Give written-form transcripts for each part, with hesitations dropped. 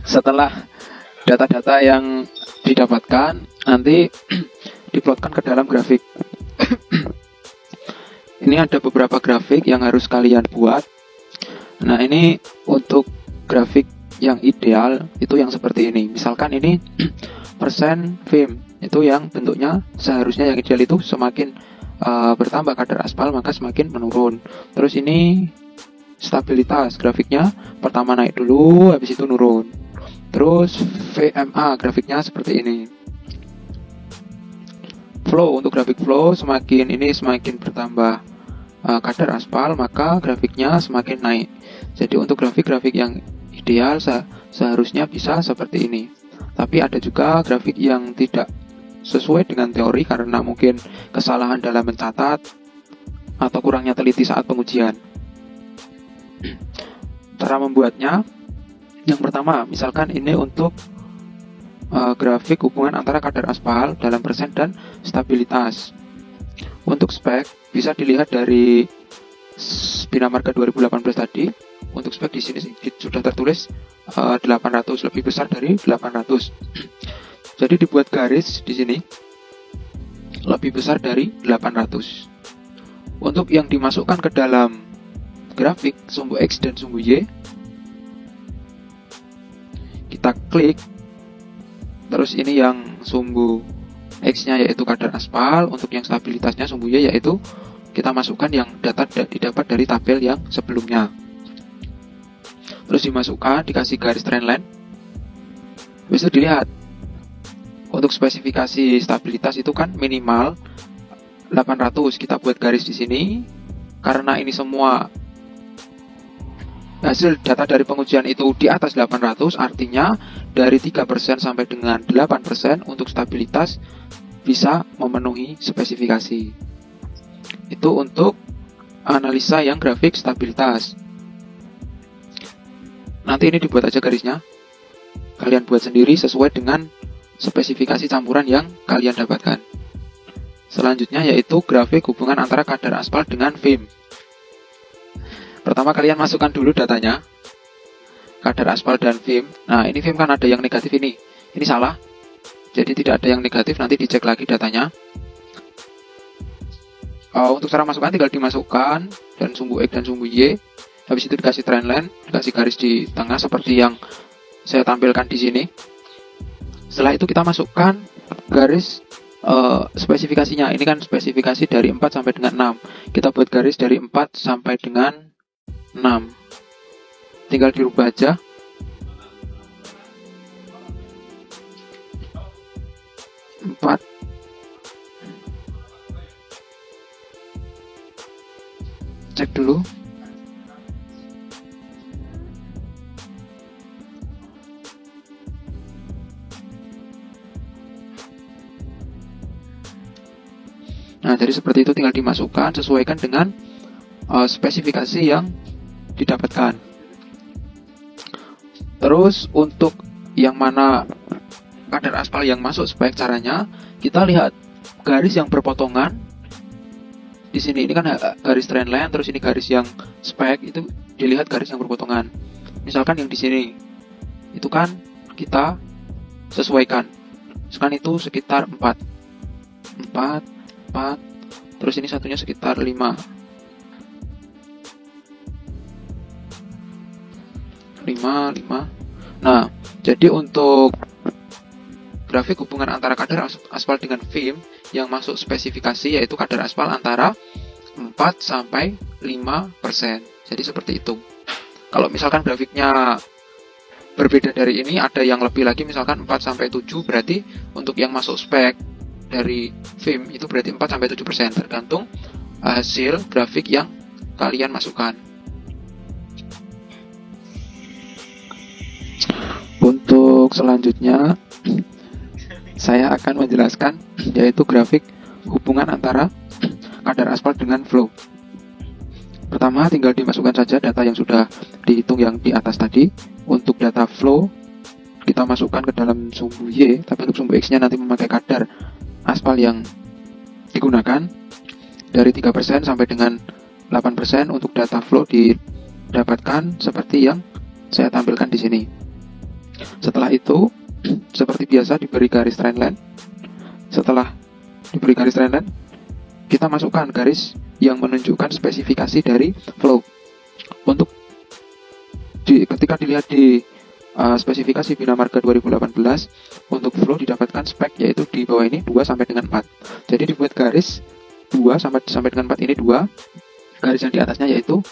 Setelah data-data yang didapatkan nanti diplotkan ke dalam grafik. Ini ada beberapa grafik yang harus kalian buat. Nah, ini untuk grafik yang ideal itu yang seperti ini. Misalkan ini persen film, itu yang bentuknya seharusnya yang ideal itu semakin bertambah kadar aspal maka semakin menurun. Terus ini stabilitas grafiknya, pertama naik dulu habis itu nurun. Terus VMA grafiknya seperti ini. Flow, untuk grafik flow semakin bertambah kadar aspal maka grafiknya semakin naik. Jadi untuk grafik-grafik yang ideal seharusnya bisa seperti ini. Tapi ada juga grafik yang tidak sesuai dengan teori karena mungkin kesalahan dalam mencatat atau kurangnya teliti saat pengujian. Cara membuatnya, yang pertama, misalkan ini untuk grafik hubungan antara kadar aspal dalam persen dan stabilitas. Untuk spek bisa dilihat dari Bina Marga 2018 tadi. Untuk spek di sini sudah tertulis 800, lebih besar dari 800. Jadi dibuat garis di sini lebih besar dari 800. Untuk yang dimasukkan ke dalam grafik sumbu X dan sumbu Y, kita klik. Terus ini yang sumbu X-nya yaitu kadar aspal, untuk yang stabilitasnya sumbu Y yaitu kita masukkan yang data didapat dari tabel yang sebelumnya. Terus dimasukkan, dikasih garis trendline. Habis itu dilihat. Untuk spesifikasi stabilitas itu kan minimal 800. Kita buat garis di sini. Karena ini semua hasil data dari pengujian itu di atas 800, artinya dari 3% sampai dengan 8% untuk stabilitas bisa memenuhi spesifikasi. Itu untuk analisa yang grafik stabilitas. Nanti ini dibuat aja garisnya. Kalian buat sendiri sesuai dengan spesifikasi campuran yang kalian dapatkan. Selanjutnya yaitu grafik hubungan antara kadar aspal dengan film. Pertama kalian masukkan dulu datanya, kadar aspal dan film. Nah, ini film kan ada yang negatif ini. Ini salah. Jadi tidak ada yang negatif, nanti dicek lagi datanya. Untuk cara masukkan tinggal dimasukkan dan sumbu X dan sumbu Y. Habis itu dikasih trendline, dikasih garis di tengah seperti yang saya tampilkan di sini. Setelah itu kita masukkan garis spesifikasinya. Ini kan spesifikasi dari 4 sampai dengan 6. Kita buat garis dari 4 sampai dengan 6. Tinggal dirubah aja. Empat. Cek dulu. Nah, jadi seperti itu, tinggal dimasukkan, sesuaikan dengan spesifikasi yang didapatkan. Terus untuk yang mana kadar aspal yang masuk, sebaik caranya kita lihat garis yang berpotongan. Di sini ini kan garis trendline, terus ini garis yang spek, itu dilihat garis yang berpotongan. Misalkan yang di sini itu kan kita sesuaikan. Misalkan itu sekitar 4, terus ini satunya sekitar 5. Nah, jadi untuk grafik hubungan antara kadar aspal dengan film yang masuk spesifikasi yaitu kadar aspal antara 4 sampai 5%. Jadi seperti itu. Kalau misalkan grafiknya berbeda dari ini, ada yang lebih lagi, misalkan 4 sampai 7, berarti untuk yang masuk spek dari film itu berarti 4 sampai 7%, tergantung hasil grafik yang kalian masukkan. Untuk selanjutnya saya akan menjelaskan yaitu grafik hubungan antara kadar aspal dengan flow. Pertama, tinggal dimasukkan saja data yang sudah dihitung yang di atas tadi. Untuk data flow kita masukkan ke dalam sumbu Y, tapi untuk sumbu X-nya nanti memakai kadar aspal yang digunakan dari 3% sampai dengan 8%. Untuk data flow didapatkan seperti yang saya tampilkan di sini. Setelah itu, seperti biasa diberi garis trendline. Setelah diberi garis trendline, kita masukkan garis yang menunjukkan spesifikasi dari flow. Untuk ketika dilihat di spesifikasi Bina Marga 2018, untuk flow didapatkan spek yaitu di bawah ini 2 sampai dengan 4. Jadi dibuat garis 2 sampai dengan 4 ini 2. Garis yang di atasnya yaitu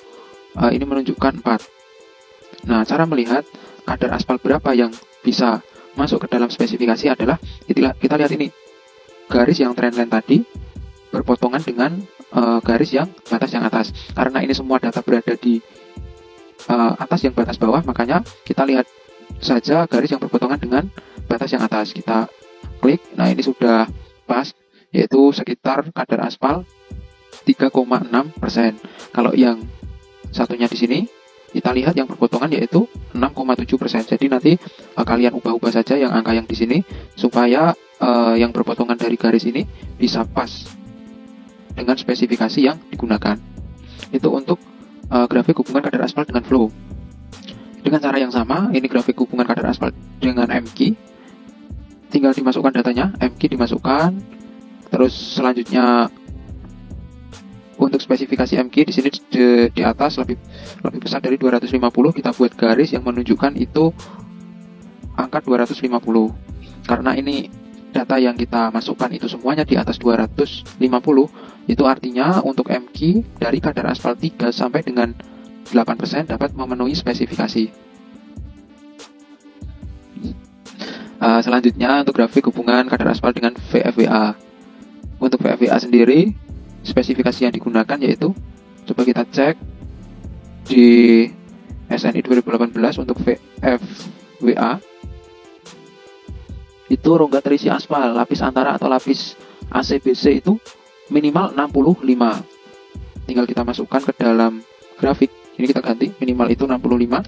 ini menunjukkan 4. Nah, cara melihat kadar aspal berapa yang bisa masuk ke dalam spesifikasi adalah kita lihat ini. Garis yang trendline tadi berpotongan dengan garis yang batas yang atas. Karena ini semua data berada di atas yang batas bawah, makanya kita lihat saja garis yang berpotongan dengan batas yang atas. Kita klik, nah ini sudah pas, yaitu sekitar kadar aspal 3,6%. Kalau yang satunya di sini, kita lihat yang berpotongan yaitu 6,7%. Jadi nanti kalian ubah-ubah saja yang angka yang di sini supaya yang berpotongan dari garis ini bisa pas dengan spesifikasi yang digunakan. Itu untuk grafik hubungan kadar aspal dengan flow. Dengan cara yang sama, ini grafik hubungan kadar aspal dengan MQ. Tinggal dimasukkan datanya, MQ dimasukkan. Terus selanjutnya untuk spesifikasi MQ di sini di atas lebih besar dari 250, kita buat garis yang menunjukkan itu angka 250. Karena ini data yang kita masukkan itu semuanya di atas 250, itu artinya untuk MQ dari kadar aspal 3 sampai dengan 8% dapat memenuhi spesifikasi. Selanjutnya untuk grafik hubungan kadar aspal dengan VFWA. Untuk VFWA sendiri, spesifikasi yang digunakan yaitu, coba kita cek di SNI 2018 untuk VFWA. Itu rongga terisi aspal lapis antara atau lapis ACBC itu minimal 65. Tinggal kita masukkan ke dalam grafik. Ini kita ganti, minimal itu 65.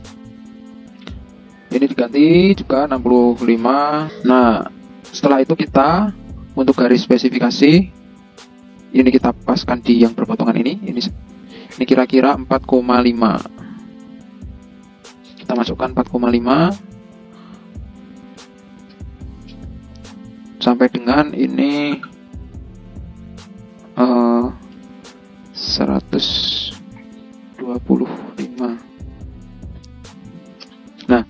Ini diganti juga 65. Nah, setelah itu kita untuk garis spesifikasi ini kita paskan di yang berpotongan ini. Ini kira-kira 4,5. Kita masukkan 4,5 sampai dengan ini 125. Nah,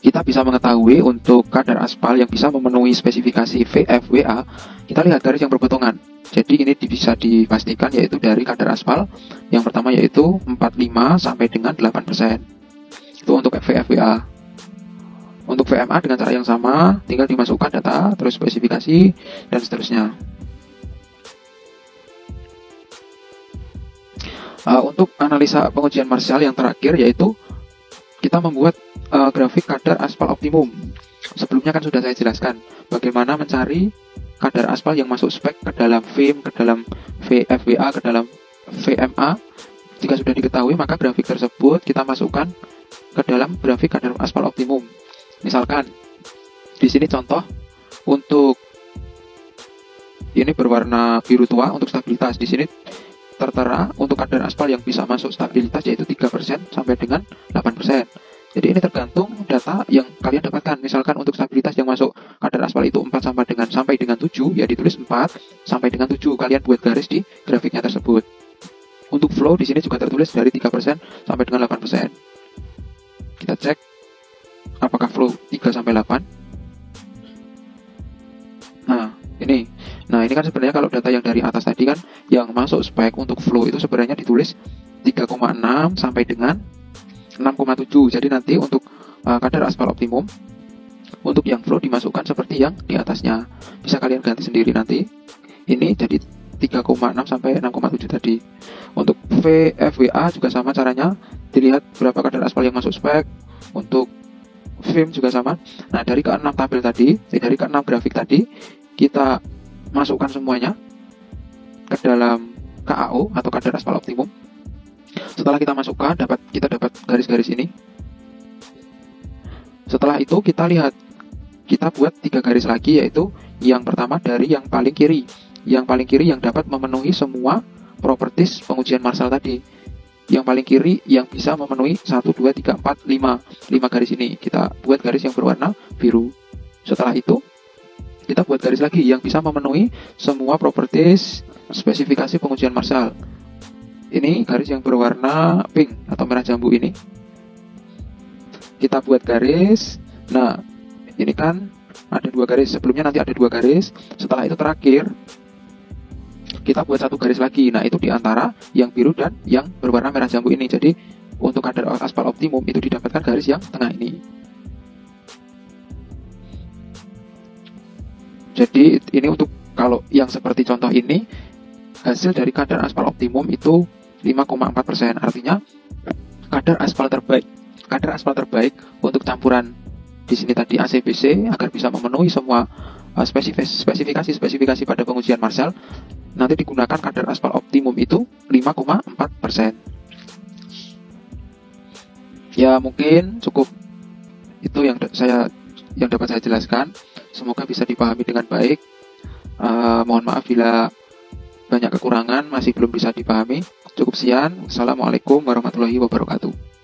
kita bisa mengetahui untuk kadar aspal yang bisa memenuhi spesifikasi VFWA, kita lihat garis yang berpotongan. Jadi ini bisa dipastikan yaitu dari kadar aspal yang pertama yaitu 45 sampai dengan 8%. Itu untuk VFWA. Untuk VMA dengan cara yang sama, tinggal dimasukkan data, terus spesifikasi, dan seterusnya. Untuk analisa pengujian Marshall yang terakhir yaitu kita membuat grafik kadar aspal optimum. Sebelumnya kan sudah saya jelaskan bagaimana mencari kadar aspal yang masuk spek ke dalam VIM, ke dalam VFWA, ke dalam VMA. Jika sudah diketahui, maka grafik tersebut kita masukkan ke dalam grafik kadar aspal optimum. Misalkan di sini contoh untuk ini berwarna biru tua untuk stabilitas. Di sini tertera untuk kadar aspal yang bisa masuk stabilitas yaitu 3% sampai dengan 8%. Jadi ini tergantung data yang kalian dapatkan. Misalkan untuk stabilitas yang masuk kadar aspal itu 4 sampai dengan 7, ya ditulis 4 sampai dengan 7. Kalian buat garis di grafiknya tersebut. Untuk flow di sini juga tertulis dari 3% sampai dengan 8%. Kita cek apakah flow 3 sampai 8. Nah, ini kan sebenarnya kalau data yang dari atas tadi kan yang masuk spek untuk flow itu sebenarnya ditulis 3,6 sampai dengan 6,7. Jadi nanti untuk kadar aspal optimum untuk yang flow dimasukkan seperti yang di atasnya. Bisa kalian ganti sendiri nanti. Ini jadi 3,6 sampai 6,7 tadi. Untuk VFWA juga sama caranya. Dilihat berapa kadar aspal yang masuk spek. Untuk VIM juga sama. Nah, dari ke-6 tabel tadi, dari ke-6 grafik tadi, kita masukkan semuanya ke dalam KAO atau kadar aspal optimum. Setelah kita masukkan, kita dapat garis-garis ini. Setelah itu kita lihat, kita buat 3 garis lagi, yaitu yang pertama dari yang paling kiri. Yang paling kiri yang dapat memenuhi semua properties pengujian Marshall tadi. yang paling kiri yang bisa memenuhi 1, 2, 3, 4, 5 garis ini. Kita buat garis yang berwarna biru. Setelah itu kita buat garis lagi yang bisa memenuhi semua properties spesifikasi pengujian Marshall. Ini garis yang berwarna pink atau merah jambu ini. Kita buat garis. Nah, ini kan ada 2 garis. Sebelumnya nanti ada 2 garis. Setelah itu terakhir kita buat 1 garis lagi. Nah, itu di antara yang biru dan yang berwarna merah jambu ini. Jadi untuk kadar aspal optimum itu didapatkan garis yang tengah ini. Jadi ini untuk kalau yang seperti contoh ini, hasil dari kadar aspal optimum itu 5,4%. Artinya kadar aspal terbaik untuk campuran di sini tadi ACBC agar bisa memenuhi semua spesifikasi pada pengujian Marshall, nanti digunakan kadar aspal optimum itu 5,4%. Ya, mungkin cukup itu yang dapat saya jelaskan. Semoga bisa dipahami dengan baik. Mohon maaf bila banyak kekurangan masih belum bisa dipahami. Cukup sekian. Assalamualaikum warahmatullahi wabarakatuh.